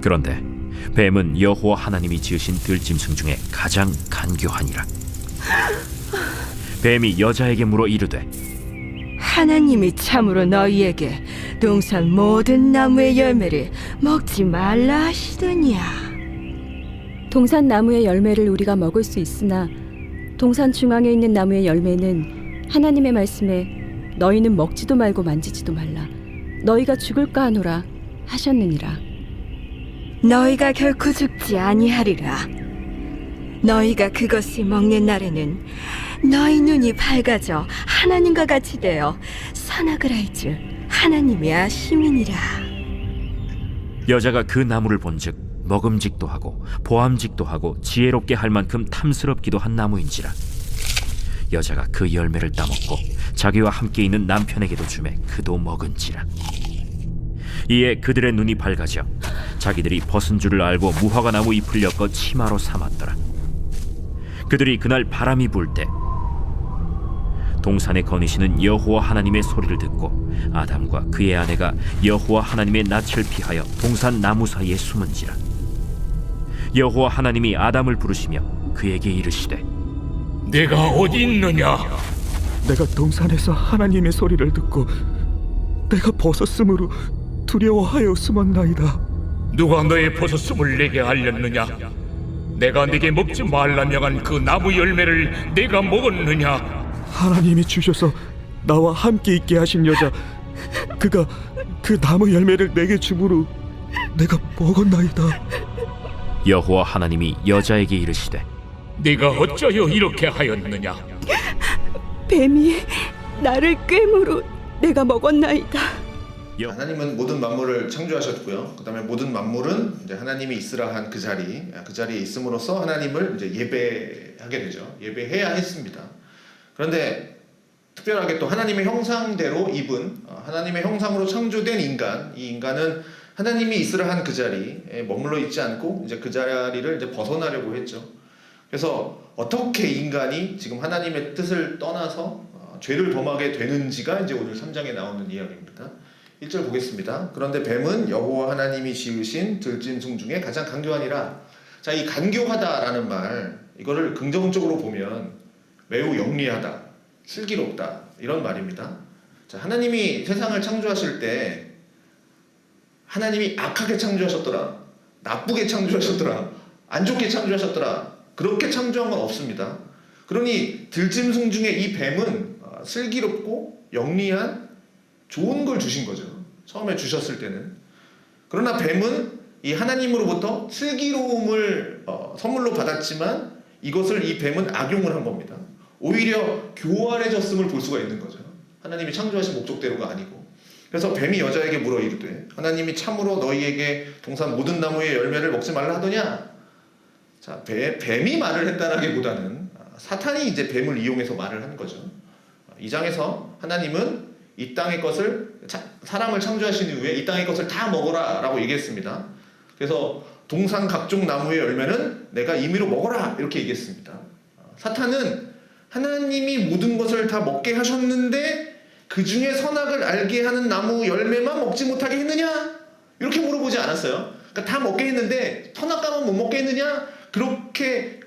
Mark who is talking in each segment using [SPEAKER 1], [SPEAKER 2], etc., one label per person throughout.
[SPEAKER 1] 그런데 뱀은 여호와 하나님이 지으신 들짐승 중에 가장 간교하니라. 뱀이 여자에게 물어 이르되
[SPEAKER 2] 하나님이 참으로 너희에게 동산 모든 나무의 열매를 먹지 말라 하시더냐.
[SPEAKER 3] 동산 나무의 열매를 우리가 먹을 수 있으나 동산 중앙에 있는 나무의 열매는 하나님의 말씀에 너희는 먹지도 말고 만지지도 말라, 너희가 죽을까 하노라 하셨느니라.
[SPEAKER 2] 너희가 결코 죽지 아니하리라. 너희가 그것을 먹는 날에는 너희 눈이 밝아져 하나님과 같이 되어 선악을 알 줄 하나님이 아심이니라.
[SPEAKER 1] 여자가 그 나무를 본즉 먹음직도 하고 보암직도 하고 지혜롭게 할 만큼 탐스럽기도 한 나무인지라. 여자가 그 열매를 따먹고 자기와 함께 있는 남편에게도 주매 그도 먹은지라. 이에 그들의 눈이 밝아져 자기들이 벗은 줄을 알고 무화과 나무 잎을 엮어 치마로 삼았더라. 그들이 그날 바람이 불 때 동산에 거니시는 여호와 하나님의 소리를 듣고 아담과 그의 아내가 여호와 하나님의 낯을 피하여 동산 나무 사이에 숨은지라. 여호와 하나님이 아담을 부르시며 그에게 이르시되
[SPEAKER 4] 내가 어디 있느냐?
[SPEAKER 5] 내가 동산에서 하나님의 소리를 듣고 내가 벗었으므로 두려워하여 숨었나이다.
[SPEAKER 4] 누가 너의 벗었음을 내게 알렸느냐? 내가 네게 먹지 말라 명한 그 나무 열매를 내가 먹었느냐?
[SPEAKER 5] 하나님이 주셔서 나와 함께 있게 하신 여자, 그가 그 나무 열매를 내게 주므로 내가 먹었나이다.
[SPEAKER 1] 여호와 하나님이 여자에게 이르시되
[SPEAKER 4] 네가 어찌하여 이렇게 하였느냐?
[SPEAKER 3] 뱀이 나를 꿰므로 내가 먹었나이다.
[SPEAKER 6] 하나님은 모든 만물을 창조하셨고요. 그다음에 모든 만물은 이제 하나님이 있으라 한 그 자리에 있음으로써 하나님을 이제 예배하게 되죠. 예배해야 했습니다. 그런데 특별하게 또 하나님의 형상대로 입은 하나님의 형상으로 창조된 인간, 이 인간은 하나님이 있으라 한 그 자리에 머물러 있지 않고 이제 그 자리를 이제 벗어나려고 했죠. 그래서 어떻게 인간이 지금 하나님의 뜻을 떠나서 죄를 범하게 되는지가 이제 오늘 3장에 나오는 이야기입니다. 1절 보겠습니다. 그런데 뱀은 여호와 하나님이 지으신 들짐승 중에 가장 간교하니라. 자, 이 간교하다라는 말, 이거를 긍정적으로 보면 매우 영리하다, 슬기롭다 이런 말입니다. 자, 하나님이 세상을 창조하실 때 하나님이 악하게 창조하셨더라, 나쁘게 창조하셨더라, 안 좋게 창조하셨더라, 그렇게 창조한 건 없습니다. 그러니 들짐승 중에 이 뱀은 슬기롭고 영리한 좋은 걸 주신 거죠. 처음에 주셨을 때는. 그러나 뱀은 이 하나님으로부터 슬기로움을 선물로 받았지만 이것을 이 뱀은 악용을 한 겁니다. 오히려 교활해졌음을 볼 수가 있는 거죠. 하나님이 창조하신 목적대로가 아니고. 그래서 뱀이 여자에게 물어 이르되 하나님이 참으로 너희에게 동산 모든 나무의 열매를 먹지 말라 하더냐? 자, 뱀이 말을 했다라기보다는 사탄이 이제 뱀을 이용해서 말을 한 거죠. 2장에서 하나님은 이 땅의 것을, 사람을 창조하신 이후에 이 땅의 것을 다 먹어라 라고 얘기했습니다. 그래서 동산 각종 나무의 열매는 내가 임의로 먹어라 이렇게 얘기했습니다. 사탄은 하나님이 모든 것을 다 먹게 하셨는데 그 중에 선악을 알게 하는 나무 열매만 먹지 못하게 했느냐? 이렇게 물어보지 않았어요. 그러니까 다 먹게 했는데 선악과만 못 먹게 했느냐?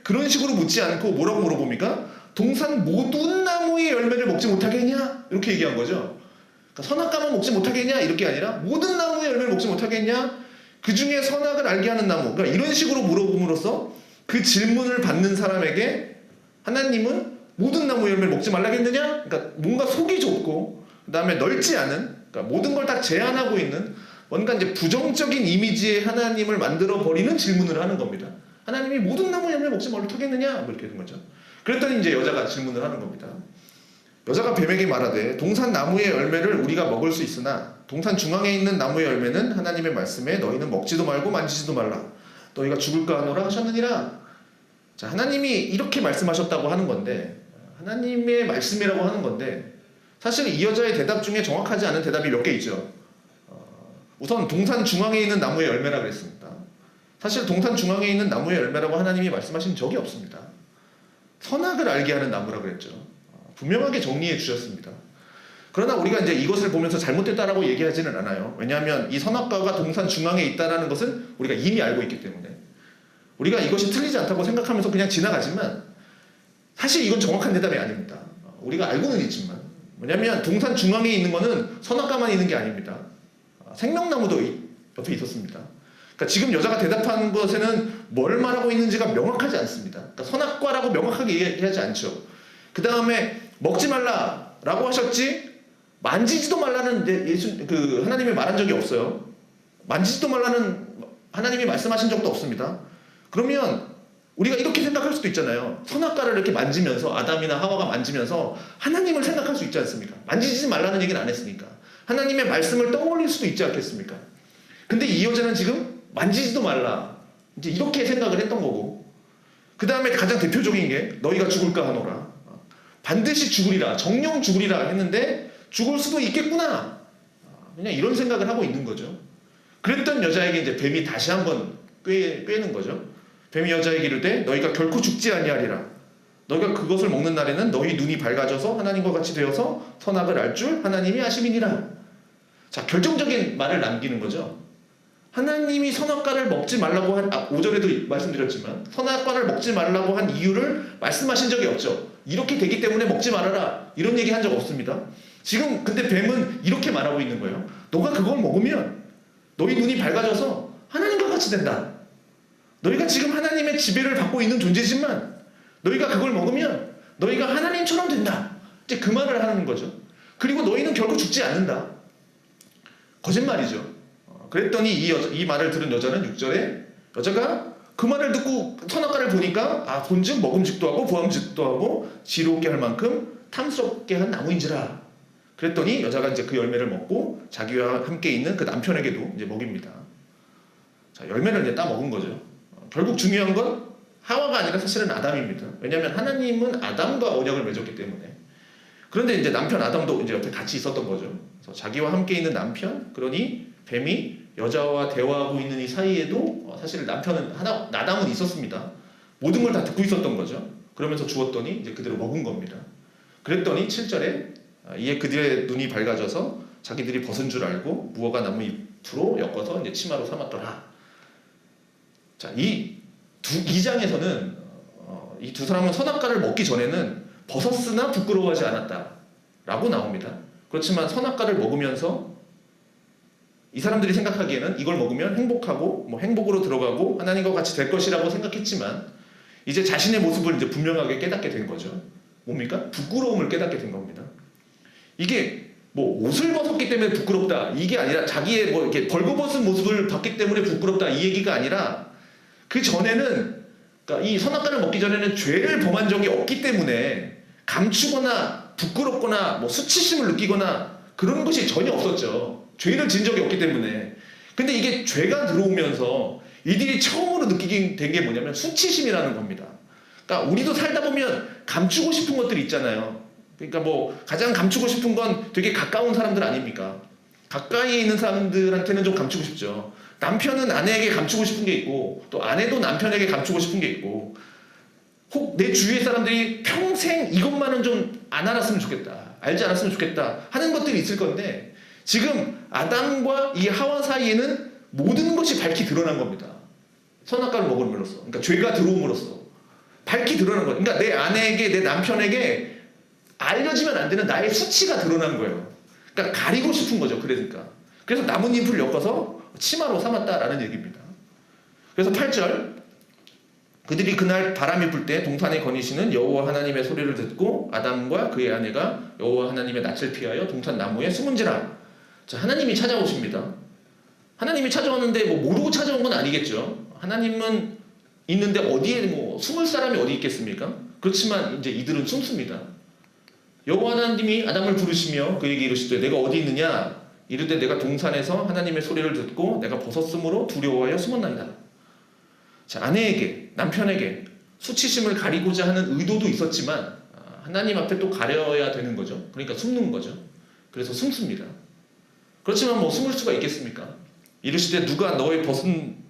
[SPEAKER 6] 그런 식으로 묻지 않고 뭐라고 물어봅니까? 동산 모든 나무의 열매를 먹지 못하게 했냐? 이렇게 얘기한 거죠. 그러니까 선악과만 먹지 못하게 했냐? 이렇게 아니라 모든 나무의 열매를 먹지 못하게 했냐? 그 중에 선악을 알게 하는 나무. 그러니까 이런 식으로 물어봄으로써 그 질문을 받는 사람에게 하나님은 모든 나무 열매를 먹지 말라고 했느냐? 그러니까 뭔가 속이 좁고 그 다음에 넓지 않은, 그러니까 모든 걸 다 제한하고 있는 뭔가 이제 부정적인 이미지의 하나님을 만들어 버리는 질문을 하는 겁니다. 하나님이 모든 나무 열매를 먹지 말라고 하겠느냐? 뭐 이렇게 된 거죠. 그랬더니 이제 여자가 질문을 하는 겁니다. 여자가 뱀에게 말하되 동산 나무의 열매를 우리가 먹을 수 있으나 동산 중앙에 있는 나무의 열매는 하나님의 말씀에 너희는 먹지도 말고 만지지도 말라. 너희가 죽을까 하노라 하셨느니라. 자, 하나님이 이렇게 말씀하셨다고 하는 건데, 하나님의 말씀이라고 하는 건데, 사실 이 여자의 대답 중에 정확하지 않은 대답이 몇 개 있죠. 우선 동산 중앙에 있는 나무의 열매라고 그랬습니다. 사실 동산 중앙에 있는 나무의 열매라고 하나님이 말씀하신 적이 없습니다. 선악을 알게 하는 나무라고 그랬죠. 분명하게 정리해 주셨습니다. 그러나 우리가 이제 이것을 보면서 잘못됐다라고 얘기하지는 않아요. 왜냐하면 이 선악과가 동산 중앙에 있다는 것은 우리가 이미 알고 있기 때문에 우리가 이것이 틀리지 않다고 생각하면서 그냥 지나가지만 사실 이건 정확한 대답이 아닙니다. 우리가 알고는 있지만 왜냐하면 동산 중앙에 있는 것은 선악과만 있는 게 아닙니다. 생명나무도 옆에 있었습니다. 그러니까 지금 여자가 대답한 것에는 뭘 말하고 있는지가 명확하지 않습니다. 그러니까 선악과라고 명확하게 얘기하지 않죠. 그 다음에 먹지 말라라고 하셨지 만지지도 말라는 하나님이 말한 적이 없어요. 만지지도 말라는 하나님이 말씀하신 적도 없습니다. 그러면 우리가 이렇게 생각할 수도 있잖아요. 선악과를 이렇게 만지면서 아담이나 하와가 만지면서 하나님을 생각할 수 있지 않습니까? 만지지 말라는 얘기는 안 했으니까. 하나님의 말씀을 떠올릴 수도 있지 않겠습니까? 근데 이 여자는 지금 만지지도 말라. 이제 이렇게 생각을 했던 거고. 그 다음에 가장 대표적인 게 너희가 죽을까 하노라. 반드시 죽으리라. 정령 죽으리라 했는데 죽을 수도 있겠구나. 그냥 이런 생각을 하고 있는 거죠. 그랬던 여자에게 이제 뱀이 다시 한번 꿰는 거죠. 뱀이 여자에게 이르되 너희가 결코 죽지 아니하리라. 너희가 그것을 먹는 날에는 너희 눈이 밝아져서 하나님과 같이 되어서 선악을 알 줄 하나님이 아심이니라. 자, 결정적인 말을 남기는 거죠. 하나님이 선악과를 먹지 말라고 한 5절에도 말씀드렸지만 선악과를 먹지 말라고 한 이유를 말씀하신 적이 없죠. 이렇게 되기 때문에 먹지 말아라 이런 얘기 한 적 없습니다. 지금 근데 뱀은 이렇게 말하고 있는 거예요. 너가 그걸 먹으면 너희 눈이 밝아져서 하나님과 같이 된다. 너희가 지금 하나님의 지배를 받고 있는 존재지만 너희가 그걸 먹으면 너희가 하나님처럼 된다. 이제 그 말을 하는 거죠. 그리고 너희는 결코 죽지 않는다. 거짓말이죠. 그랬더니 이 말을 들은 여자는 6절에 여자가 그 말을 듣고 선악과를 보니까 본즉 먹음직도 하고 보암직도 하고 지혜롭게 할 만큼 탐스럽게 한 나무인지라. 그랬더니 여자가 이제 그 열매를 먹고 자기와 함께 있는 그 남편에게도 이제 먹입니다. 자, 열매를 이제 따 먹은 거죠. 결국 중요한 건 하와가 아니라 사실은 아담입니다. 왜냐하면 하나님은 아담과 언약을 맺었기 때문에. 그런데 이제 남편 아담도 이제 옆에 같이 있었던 거죠. 그래서 자기와 함께 있는 남편, 그러니 뱀이 여자와 대화하고 있는 이 사이에도 사실 남편은 아담은 있었습니다. 모든 걸 다 듣고 있었던 거죠. 그러면서 주었더니 이제 그대로 먹은 겁니다. 그랬더니 7절에 이에 그들의 눈이 밝아져서 자기들이 벗은 줄 알고 무화과 나무 잎으로 엮어서 이제 치마로 삼았더라. 자, 이 장에서는 이 두 사람은 선악과를 먹기 전에는 벗었으나 부끄러워하지 않았다라고 나옵니다. 그렇지만 선악과를 먹으면서 이 사람들이 생각하기에는 이걸 먹으면 행복하고 행복으로 들어가고 하나님과 같이 될 것이라고 생각했지만 이제 자신의 모습을 이제 분명하게 깨닫게 된 거죠. 뭡니까? 부끄러움을 깨닫게 된 겁니다. 이게 옷을 벗었기 때문에 부끄럽다 이게 아니라 자기의 이렇게 벌거벗은 모습을 봤기 때문에 부끄럽다 이 얘기가 아니라 그 전에는 그러니까 이 선악과를 먹기 전에는 죄를 범한 적이 없기 때문에 감추거나 부끄럽거나 수치심을 느끼거나 그런 것이 전혀 없었죠. 죄를 진 적이 없기 때문에. 근데 이게 죄가 들어오면서 이들이 처음으로 느끼게 된 게 뭐냐면 수치심이라는 겁니다. 그러니까 우리도 살다 보면 감추고 싶은 것들이 있잖아요. 그러니까 가장 감추고 싶은 건 되게 가까운 사람들 아닙니까? 가까이에 있는 사람들한테는 좀 감추고 싶죠. 남편은 아내에게 감추고 싶은 게 있고 또 아내도 남편에게 감추고 싶은 게 있고 혹 내 주위의 사람들이 평생 이것만은 좀 안 알았으면 좋겠다. 알지 않았으면 좋겠다 하는 것들이 있을 건데 지금 아담과 이 하와 사이에는 모든 것이 밝히 드러난 겁니다. 선악과를 먹음으로써 그러니까 죄가 들어옴으로써 밝히 드러난 거예요. 그러니까 내 아내에게 내 남편에게 알려지면 안 되는 나의 수치가 드러난 거예요. 그러니까 가리고 싶은 거죠. 그래서 나뭇잎을 엮어서 치마로 삼았다라는 얘기입니다. 그래서 8절 그들이 그날 바람이 불 때 동산에 거니시는 여호와 하나님의 소리를 듣고 아담과 그의 아내가 여호와 하나님의 낯을 피하여 동산 나무에 숨은지라. 자, 하나님이 찾아오십니다. 하나님이 찾아오는데 모르고 찾아온 건 아니겠죠. 하나님은 있는데 어디에 숨을 사람이 어디 있겠습니까? 그렇지만 이제 이들은 숨습니다. 여호와 하나님이 아담을 부르시며 그에게 이르시되 내가 어디 있느냐? 이르되 내가 동산에서 하나님의 소리를 듣고 내가 벗었으므로 두려워하여 숨었나이다. 자, 아내에게 남편에게 수치심을 가리고자 하는 의도도 있었지만 하나님 앞에 또 가려야 되는 거죠. 그러니까 숨는 거죠. 그래서 숨습니다. 그렇지만 숨을 수가 있겠습니까? 이르시되 누가 너의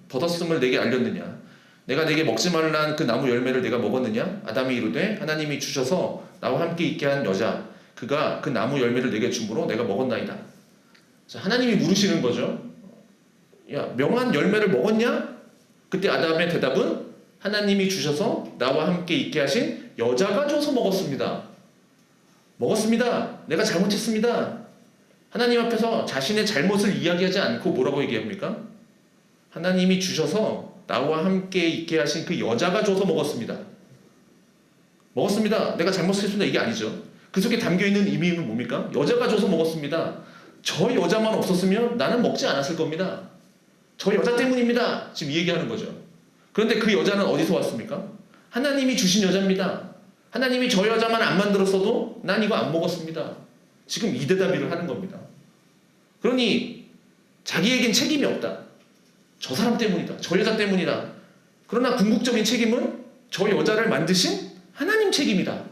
[SPEAKER 6] 벗었음을 내게 알렸느냐? 내가 내게 먹지 말란 그 나무 열매를 내가 먹었느냐? 아담이 이르되 하나님이 주셔서 나와 함께 있게 한 여자 그가 그 나무 열매를 내게 주므로 내가 먹었나이다. 자, 하나님이 물으시는 거죠. 야, 명한 열매를 먹었냐? 그때 아담의 대답은 하나님이 주셔서 나와 함께 있게 하신 여자가 줘서 먹었습니다. 먹었습니다. 내가 잘못했습니다. 하나님 앞에서 자신의 잘못을 이야기하지 않고 뭐라고 얘기합니까? 하나님이 주셔서 나와 함께 있게 하신 그 여자가 줘서 먹었습니다. 먹었습니다. 내가 잘못했습니다. 이게 아니죠. 그 속에 담겨있는 의미는 뭡니까? 여자가 줘서 먹었습니다. 저 여자만 없었으면 나는 먹지 않았을 겁니다. 저 여자 때문입니다. 지금 이 얘기하는 거죠. 그런데 그 여자는 어디서 왔습니까? 하나님이 주신 여자입니다. 하나님이 저 여자만 안 만들었어도 난 이거 안 먹었습니다. 지금 이 대답을 하는 겁니다. 그러니 자기에겐 책임이 없다. 저 사람 때문이다. 저 여자 때문이다. 그러나 궁극적인 책임은 저 여자를 만드신 하나님 책임이다.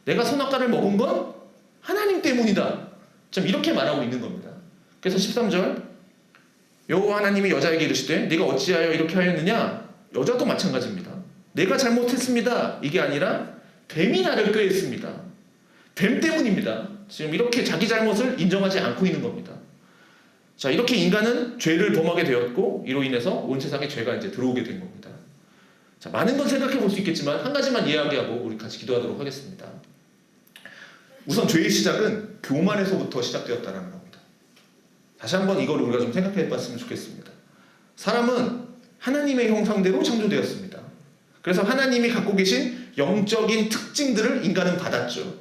[SPEAKER 6] 내가 선악과를 먹은 건 하나님 때문이다. 좀 이렇게 말하고 있는 겁니다. 그래서 13절 여호와 하나님이 여자에게 이르시되 네가 어찌하여 이렇게 하였느냐? 여자도 마찬가지입니다. 내가 잘못했습니다. 이게 아니라 뱀이 나를 꾀했습니다. 뱀 때문입니다. 지금 이렇게 자기 잘못을 인정하지 않고 있는 겁니다. 자, 이렇게 인간은 죄를 범하게 되었고 이로 인해서 온 세상에 죄가 이제 들어오게 된 겁니다. 자, 많은 건 생각해 볼 수 있겠지만 한 가지만 이야기하고 우리 같이 기도하도록 하겠습니다. 우선 죄의 시작은 교만에서부터 시작되었다는 겁니다. 다시 한번 이걸 우리가 좀 생각해 봤으면 좋겠습니다. 사람은 하나님의 형상대로 창조되었습니다. 그래서 하나님이 갖고 계신 영적인 특징들을 인간은 받았죠.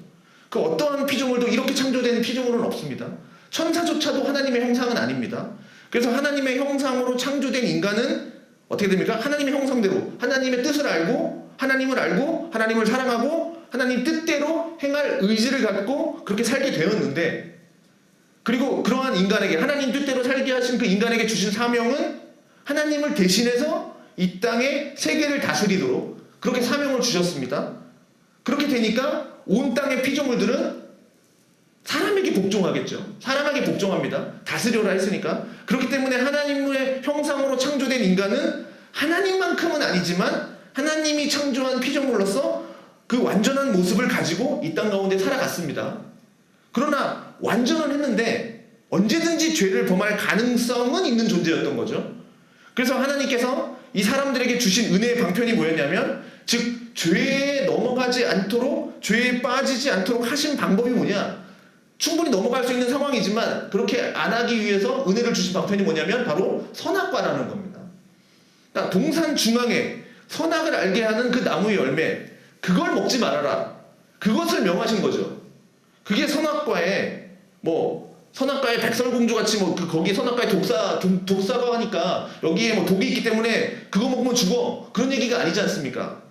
[SPEAKER 6] 그 어떠한 피조물도 이렇게 창조된 피조물은 없습니다. 천사조차도 하나님의 형상은 아닙니다. 그래서 하나님의 형상으로 창조된 인간은 어떻게 됩니까? 하나님의 형상대로 하나님의 뜻을 알고 하나님을 사랑하고 하나님 뜻대로 행할 의지를 갖고 그렇게 살게 되었는데, 그리고 그러한 인간에게 하나님 뜻대로 살게 하신 그 인간에게 주신 사명은 하나님을 대신해서 이 땅의 세계를 다스리도록 그렇게 사명을 주셨습니다. 그렇게 되니까 온 땅의 피조물들은 사람에게 복종하겠죠. 사람에게 복종합니다. 다스려라 했으니까. 그렇기 때문에 하나님의 형상으로 창조된 인간은 하나님만큼은 아니지만 하나님이 창조한 피조물로서 그 완전한 모습을 가지고 이 땅 가운데 살아갔습니다. 그러나 완전은 했는데 언제든지 죄를 범할 가능성은 있는 존재였던 거죠. 그래서 하나님께서 이 사람들에게 주신 은혜의 방편이 뭐였냐면, 즉 죄에 넘어가지 않도록, 죄에 빠지지 않도록 하신 방법이 뭐냐, 충분히 넘어갈 수 있는 상황이지만 그렇게 안 하기 위해서 은혜를 주신 방편이 뭐냐면 바로 선악과라는 겁니다. 그러니까 동산 중앙에 선악을 알게 하는 그 나무의 열매, 그걸 먹지 말아라, 그것을 명하신 거죠. 그게 선악과에 선악과에 백설공주 같이 거기에 선악과에 독사가 하니까 여기에 독이 있기 때문에 그거 먹으면 죽어, 그런 얘기가 아니지 않습니까?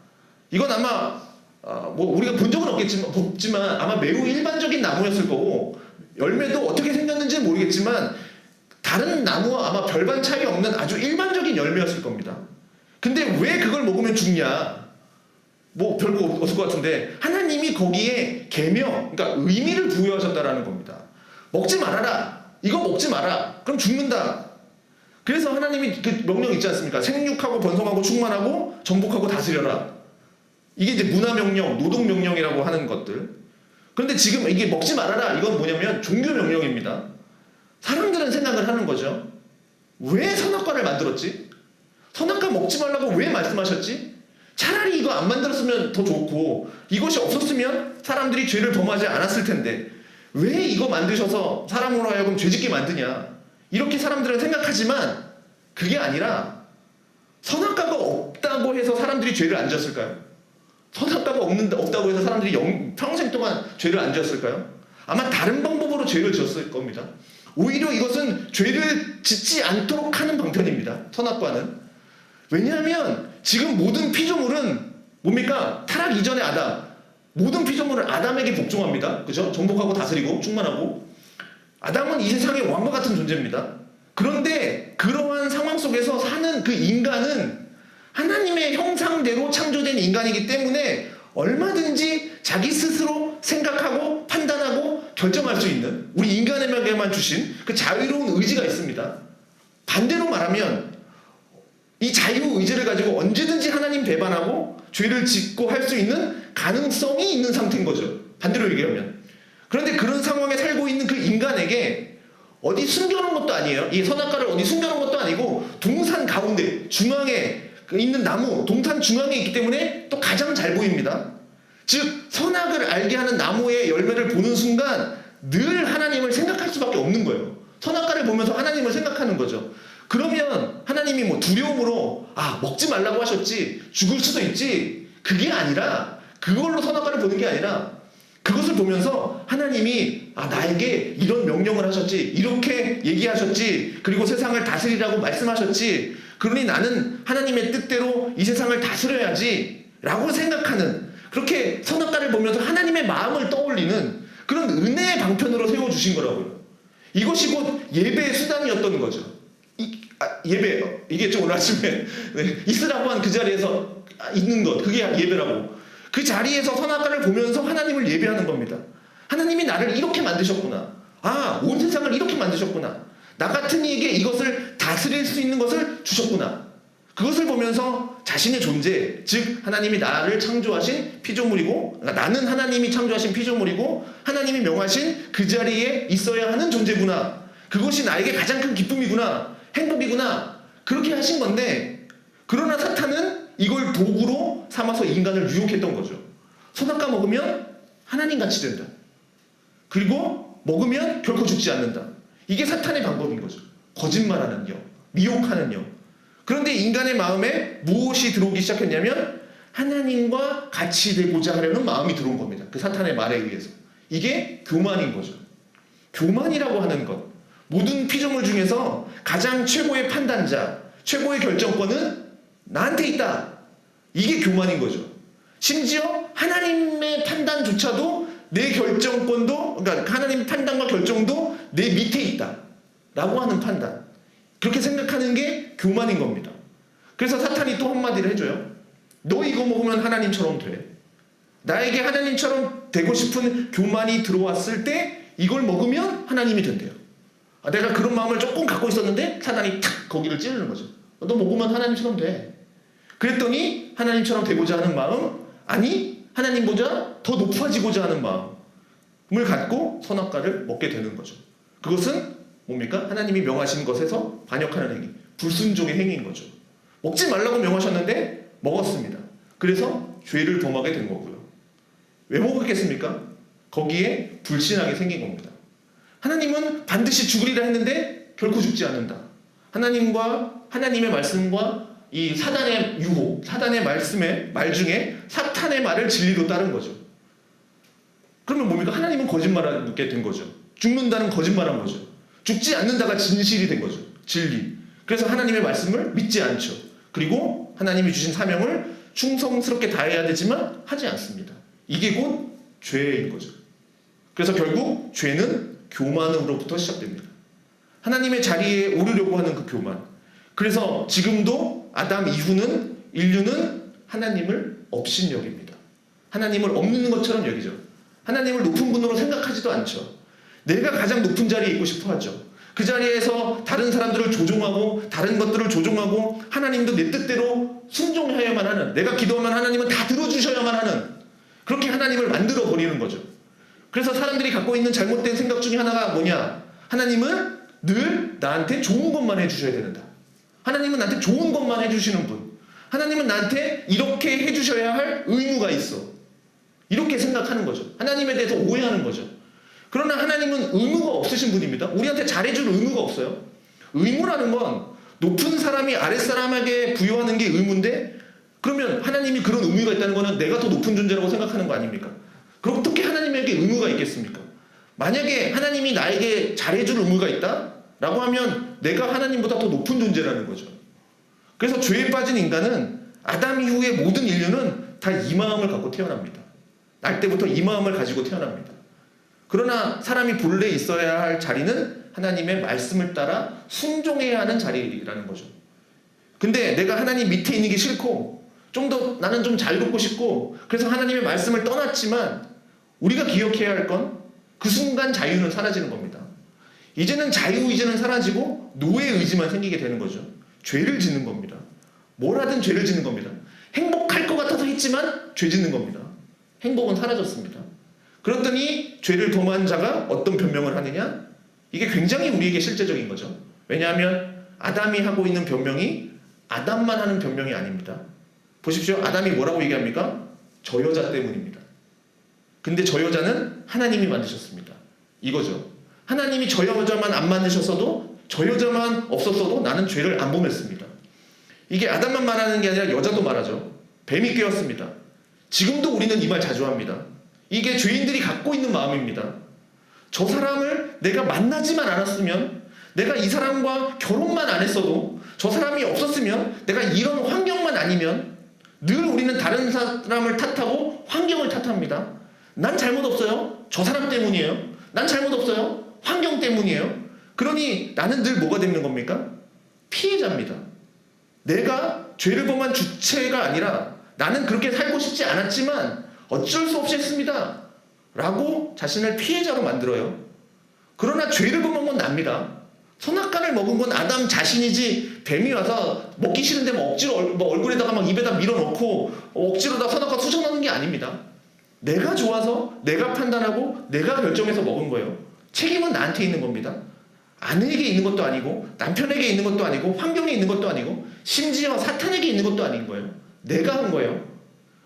[SPEAKER 6] 이건 아마 우리가 본 적은 없지만 아마 매우 일반적인 나무였을 거고, 열매도 어떻게 생겼는지는 모르겠지만 다른 나무와 아마 별반 차이 없는 아주 일반적인 열매였을 겁니다. 근데 왜 그걸 먹으면 죽냐? 별거 없을 것 같은데 하나님이 거기에 계명, 그러니까 의미를 부여하셨다라는 겁니다. 먹지 말아라, 이거 먹지 마라, 그럼 죽는다. 그래서 하나님이 그 명령 있지 않습니까? 생육하고 번성하고 충만하고 정복하고 다스려라. 이게 이제 문화명령, 노동명령이라고 하는 것들. 그런데 지금 이게 먹지 말아라, 이건 뭐냐면 종교명령입니다. 사람들은 생각을 하는 거죠. 왜 선악과를 만들었지? 선악과 먹지 말라고 왜 말씀하셨지? 차라리 이거 안 만들었으면 더 좋고, 이것이 없었으면 사람들이 죄를 범하지 않았을 텐데 왜 이거 만드셔서 사람으로 하여금 죄짓게 만드냐, 이렇게 사람들은 생각하지만 그게 아니라 선악과가 없다고 해서 사람들이 죄를 안 지었을까요? 선악과가 없다고 해서 사람들이 평생 동안 죄를 안 지었을까요? 아마 다른 방법으로 죄를 지었을 겁니다. 오히려 이것은 죄를 짓지 않도록 하는 방편입니다. 선악과는. 왜냐하면 지금 모든 피조물은 뭡니까? 타락 이전의 아담, 모든 피조물은 아담에게 복종합니다. 그죠? 정복하고 다스리고 충만하고. 아담은 이 세상의 왕과 같은 존재입니다. 그런데 그러한 상황 속에서 사는 그 인간은 하나님의 형상대로 창조된 인간이기 때문에 얼마든지 자기 스스로 생각하고 판단하고 결정할 수 있는, 우리 인간에게만 주신 그 자유로운 의지가 있습니다. 반대로 말하면 이 자유의지를 가지고 언제든지 하나님 배반하고 죄를 짓고 할 수 있는 가능성이 있는 상태인 거죠. 반대로 얘기하면. 그런데 그런 상황에 살고 있는 그 인간에게 어디 숨겨놓은 것도 아니에요. 이 선악과를 어디 숨겨놓은 것도 아니고 동산 가운데 중앙에 있는 나무, 동산 중앙에 있기 때문에 또 가장 잘 보입니다. 즉 선악을 알게 하는 나무의 열매를 보는 순간 늘 하나님을 생각할 수밖에 없는 거예요. 선악과를 보면서 하나님을 생각하는 거죠. 그러면 하나님이 뭐 두려움으로 먹지 말라고 하셨지, 죽을 수도 있지, 그게 아니라, 그걸로 선악과를 보는 게 아니라 그것을 보면서 하나님이 나에게 이런 명령을 하셨지, 이렇게 얘기하셨지, 그리고 세상을 다스리라고 말씀하셨지, 그러니 나는 하나님의 뜻대로 이 세상을 다스려야지 라고 생각하는, 그렇게 선악과를 보면서 하나님의 마음을 떠올리는 그런 은혜의 방편으로 세워주신 거라고요. 이것이 곧 예배의 수단이었던 거죠. 예배, 이게 좀 오늘 아침에 있으라고 한 그 자리에서 있는 것, 그게 예배라고. 그 자리에서 선악과를 보면서 하나님을 예배하는 겁니다. 하나님이 나를 이렇게 만드셨구나. 온 세상을 이렇게 만드셨구나. 나 같은 이에게 이것을 다스릴 수 있는 것을 주셨구나. 그것을 보면서 자신의 존재, 즉 하나님이 나를 창조하신 피조물이고, 그러니까 나는 하나님이 창조하신 피조물이고 하나님이 명하신 그 자리에 있어야 하는 존재구나. 그것이 나에게 가장 큰 기쁨이구나, 행복이구나, 그렇게 하신 건데, 그러나 사탄은 이걸 도구로 삼아서 인간을 유혹했던 거죠. 선악과 먹으면 하나님같이 된다. 그리고 먹으면 결코 죽지 않는다. 이게 사탄의 방법인 거죠. 거짓말하는 영, 미혹하는 영. 그런데 인간의 마음에 무엇이 들어오기 시작했냐면 하나님과 같이 되고자 하려는 마음이 들어온 겁니다. 그 사탄의 말에 의해서. 이게 교만인 거죠. 교만이라고 하는 것, 모든 피조물 중에서 가장 최고의 판단자, 최고의 결정권은 나한테 있다. 이게 교만인 거죠. 심지어 하나님의 판단조차도 내 결정권도, 그러니까 하나님의 판단과 결정도 내 밑에 있다 라고 하는 판단, 그렇게 생각하는 게 교만인 겁니다. 그래서 사탄이 또 한마디를 해줘요. 너 이거 먹으면 하나님처럼 돼. 나에게 하나님처럼 되고 싶은 교만이 들어왔을 때 이걸 먹으면 하나님이 된대요. 내가 그런 마음을 조금 갖고 있었는데 사탄이 탁 거기를 찌르는 거죠. 너 먹으면 하나님처럼 돼. 그랬더니 하나님처럼 되고자 하는 마음, 아니 하나님보다 더 높아지고자 하는 마음을 갖고 선악과를 먹게 되는 거죠. 그것은 뭡니까? 하나님이 명하신 것에서 반역하는 행위, 불순종의 행위인 거죠. 먹지 말라고 명하셨는데 먹었습니다. 그래서 죄를 범하게 된 거고요. 왜 먹었겠습니까? 거기에 불신앙이 생긴 겁니다. 하나님은 반드시 죽으리라 했는데 결코 죽지 않는다. 하나님과 하나님의 말씀과 이 사단의 유혹, 사단의 말씀의 말 중에 사탄의 말을 진리로 따른 거죠. 그러면 뭡니까? 하나님은 거짓말하게 된 거죠. 죽는다는 거짓말한 거죠. 죽지 않는다가 진실이 된 거죠. 진리. 그래서 하나님의 말씀을 믿지 않죠. 그리고 하나님이 주신 사명을 충성스럽게 다해야 되지만 하지 않습니다. 이게 곧 죄인 거죠. 그래서 결국 죄는 교만으로부터 시작됩니다. 하나님의 자리에 오르려고 하는 그 교만. 그래서 지금도 아담 이후는 인류는 하나님을 업신여깁니다. 하나님을 없는 것처럼 여기죠. 하나님을 높은 분으로 생각하지도 않죠. 내가 가장 높은 자리에 있고 싶어 하죠. 그 자리에서 다른 사람들을 조종하고 다른 것들을 조종하고 하나님도 내 뜻대로 순종해야만 하는, 내가 기도하면 하나님은 다 들어주셔야만 하는, 그렇게 하나님을 만들어 버리는 거죠. 그래서 사람들이 갖고 있는 잘못된 생각 중에 하나가 뭐냐? 하나님은 늘 나한테 좋은 것만 해주셔야 된다. 하나님은 나한테 좋은 것만 해주시는 분. 하나님은 나한테 이렇게 해주셔야 할 의무가 있어. 이렇게 생각하는 거죠. 하나님에 대해서 오해하는 거죠. 그러나 하나님은 의무가 없으신 분입니다. 우리한테 잘해줄 의무가 없어요. 의무라는 건 높은 사람이 아랫사람에게 부여하는 게 의무인데, 그러면 하나님이 그런 의무가 있다는 거는 내가 더 높은 존재라고 생각하는 거 아닙니까? 그럼 어떻게 하나님에게 의무가 있겠습니까? 만약에 하나님이 나에게 잘해줄 의무가 있다? 라고 하면 내가 하나님보다 더 높은 존재라는 거죠. 그래서 죄에 빠진 인간은 아담 이후의 모든 인류는 다 이 마음을 갖고 태어납니다. 날 때부터 이 마음을 가지고 태어납니다. 그러나 사람이 본래 있어야 할 자리는 하나님의 말씀을 따라 순종해야 하는 자리라는 거죠. 근데 내가 하나님 밑에 있는 게 싫고 좀 더 나는 좀 잘 듣고 싶고 그래서 하나님의 말씀을 떠났지만, 우리가 기억해야 할 건 그 순간 자유는 사라지는 겁니다. 이제는 자유의지는 사라지고 노예의 의지만 생기게 되는 거죠. 죄를 짓는 겁니다. 뭘 하든 죄를 짓는 겁니다. 행복할 것 같아서 했지만 죄 짓는 겁니다. 행복은 사라졌습니다. 그랬더니 죄를 범한 자가 어떤 변명을 하느냐? 이게 굉장히 우리에게 실제적인 거죠. 왜냐하면 아담이 하고 있는 변명이 아담만 하는 변명이 아닙니다. 보십시오. 아담이 뭐라고 얘기합니까? 저 여자 때문입니다. 근데 저 여자는 하나님이 만드셨습니다. 이거죠. 하나님이 저 여자만 안 만드셨어도, 저 여자만 없었어도 나는 죄를 안 범했습니다. 이게 아담만 말하는 게 아니라 여자도 말하죠. 뱀이 깨었습니다. 지금도 우리는 이 말 자주 합니다. 이게 죄인들이 갖고 있는 마음입니다. 저 사람을 내가 만나지만 않았으면, 내가 이 사람과 결혼만 안 했어도, 저 사람이 없었으면, 내가 이런 환경만 아니면, 늘 우리는 다른 사람을 탓하고 환경을 탓합니다. 난 잘못 없어요. 저 사람 때문이에요. 난 잘못 없어요. 환경 때문이에요. 그러니 나는 늘 뭐가 되는 겁니까? 피해자입니다. 내가 죄를 범한 주체가 아니라 나는 그렇게 살고 싶지 않았지만 어쩔 수 없이 했습니다. 라고 자신을 피해자로 만들어요. 그러나 죄를 범한 건 납니다. 선악과를 먹은 건 아담 자신이지, 뱀이 와서 먹기 싫은데 뭐 억지로 얼굴에다가 막 입에다 밀어넣고 억지로 다 선악과 쑤셔넣는 게 아닙니다. 내가 좋아서 내가 판단하고 내가 결정해서 먹은 거예요. 책임은 나한테 있는 겁니다. 아내에게 있는 것도 아니고, 남편에게 있는 것도 아니고, 환경에 있는 것도 아니고, 심지어 사탄에게 있는 것도 아닌 거예요. 내가 한 거예요.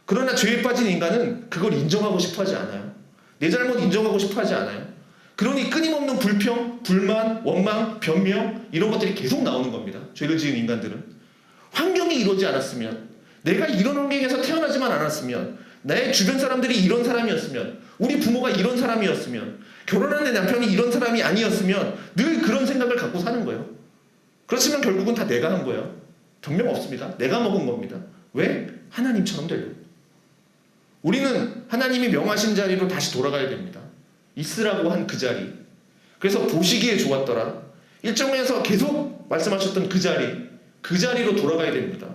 [SPEAKER 6] 그러나 죄에 빠진 인간은 그걸 인정하고 싶어 하지 않아요. 내 잘못 인정하고 싶어 하지 않아요. 그러니 끊임없는 불평, 불만, 원망, 변명, 이런 것들이 계속 나오는 겁니다. 죄를 지은 인간들은. 환경이 이러지 않았으면, 내가 이런 환경에서 태어나지만 않았으면, 내 주변 사람들이 이런 사람이었으면, 우리 부모가 이런 사람이었으면, 결혼한 내 남편이 이런 사람이 아니었으면 늘 그런 생각을 갖고 사는 거예요. 그렇지만 결국은 다 내가 한 거예요. 변명 없습니다. 내가 먹은 겁니다. 왜? 하나님처럼 되려고. 우리는 하나님이 명하신 자리로 다시 돌아가야 됩니다. 있으라고 한 그 자리. 그래서 보시기에 좋았더라. 일정에서 계속 말씀하셨던 그 자리로 돌아가야 됩니다.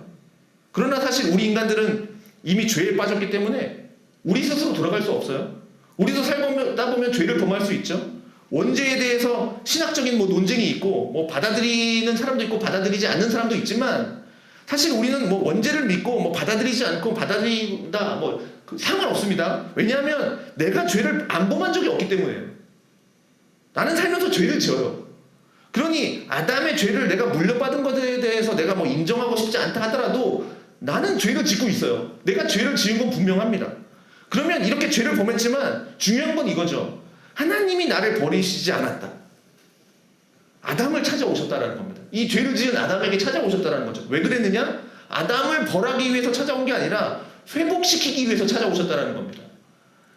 [SPEAKER 6] 그러나 사실 우리 인간들은 이미 죄에 빠졌기 때문에 우리 스스로 돌아갈 수 없어요. 우리도 살다 보면 죄를 범할 수 있죠. 원죄에 대해서 신학적인 논쟁이 있고, 받아들이는 사람도 있고 받아들이지 않는 사람도 있지만, 사실 우리는 원죄를 믿고 받아들이지 않고 받아들인다 상관없습니다. 왜냐하면 내가 죄를 안 범한 적이 없기 때문에요. 나는 살면서 죄를 지어요. 그러니 아담의 죄를 내가 물려받은 것에 대해서 내가 인정하고 싶지 않다 하더라도 나는 죄를 짓고 있어요. 내가 죄를 지은 건 분명합니다. 그러면 이렇게 죄를 범했지만 중요한 건 이거죠. 하나님이 나를 버리시지 않았다. 아담을 찾아오셨다라는 겁니다. 이 죄를 지은 아담에게 찾아오셨다라는 거죠. 왜 그랬느냐? 아담을 벌하기 위해서 찾아온 게 아니라 회복시키기 위해서 찾아오셨다라는 겁니다.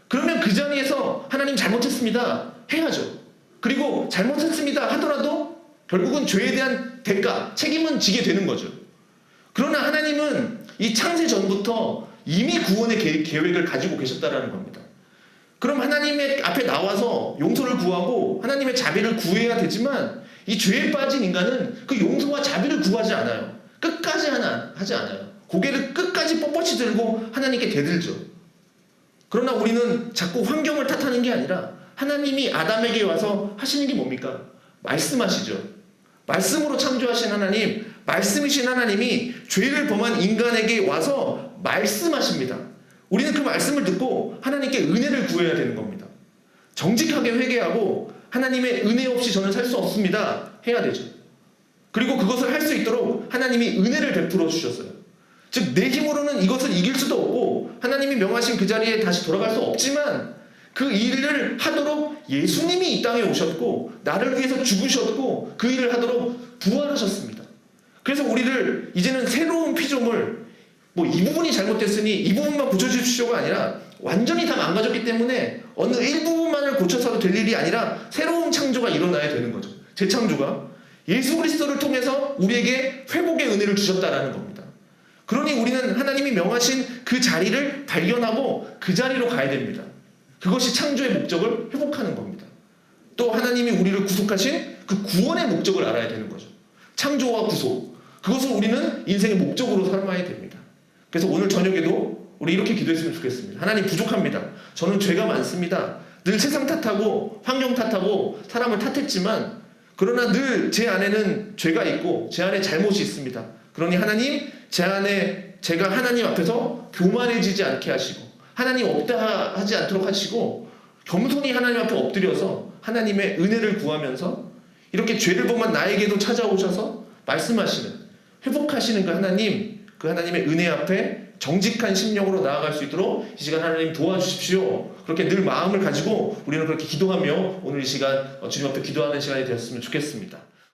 [SPEAKER 6] 그러면 그 자리에서 하나님 잘못했습니다. 해야죠. 그리고 잘못했습니다 하더라도 결국은 죄에 대한 대가, 책임은 지게 되는 거죠. 그러나 하나님은 이 창세 전부터 이미 구원의 계획을 가지고 계셨다라는 겁니다. 그럼 하나님의 앞에 나와서 용서를 구하고 하나님의 자비를 구해야 되지만 이 죄에 빠진 인간은 그 용서와 자비를 구하지 않아요. 끝까지 하지 않아요. 고개를 끝까지 뻣뻣이 들고 하나님께 대들죠. 그러나 우리는 자꾸 환경을 탓하는 게 아니라 하나님이 아담에게 와서 하시는 게 뭡니까? 말씀하시죠. 말씀으로 창조하신 하나님, 말씀이신 하나님이 죄를 범한 인간에게 와서 말씀하십니다. 우리는 그 말씀을 듣고 하나님께 은혜를 구해야 되는 겁니다. 정직하게 회개하고 하나님의 은혜 없이 저는 살 수 없습니다 해야 되죠. 그리고 그것을 할 수 있도록 하나님이 은혜를 베풀어 주셨어요. 즉 내 힘으로는 이것을 이길 수도 없고 하나님이 명하신 그 자리에 다시 돌아갈 수 없지만 그 일을 하도록 예수님이 이 땅에 오셨고 나를 위해서 죽으셨고 그 일을 하도록 부활하셨습니다. 그래서 우리를 이제는 새로운 피조물, 이 부분이 잘못됐으니 이 부분만 고쳐주십시오가 아니라 완전히 다 망가졌기 때문에 어느 일부분만을 고쳐서도 될 일이 아니라 새로운 창조가 일어나야 되는 거죠. 재창조가. 예수 그리스도를 통해서 우리에게 회복의 은혜를 주셨다라는 겁니다. 그러니 우리는 하나님이 명하신 그 자리를 발견하고 그 자리로 가야 됩니다. 그것이 창조의 목적을 회복하는 겁니다. 또 하나님이 우리를 구속하신 그 구원의 목적을 알아야 되는 거죠. 창조와 구속. 그것을 우리는 인생의 목적으로 삼아야 됩니다. 그래서 오늘 저녁에도 우리 이렇게 기도했으면 좋겠습니다. 하나님 부족합니다. 저는 죄가 많습니다. 늘 세상 탓하고 환경 탓하고 사람을 탓했지만 그러나 늘 제 안에는 죄가 있고 제 안에 잘못이 있습니다. 그러니 하나님 제가 하나님 앞에서 교만해지지 않게 하시고 하나님 없다 하지 않도록 하시고 겸손히 하나님 앞에 엎드려서 하나님의 은혜를 구하면서 이렇게 죄를 범한 나에게도 찾아오셔서 말씀하시는, 회복하시는 그 하나님의 은혜 앞에 정직한 심령으로 나아갈 수 있도록 이 시간 하나님 도와주십시오. 그렇게 늘 마음을 가지고 우리는 그렇게 기도하며 오늘 이 시간 주님 앞에 기도하는 시간이 되었으면 좋겠습니다.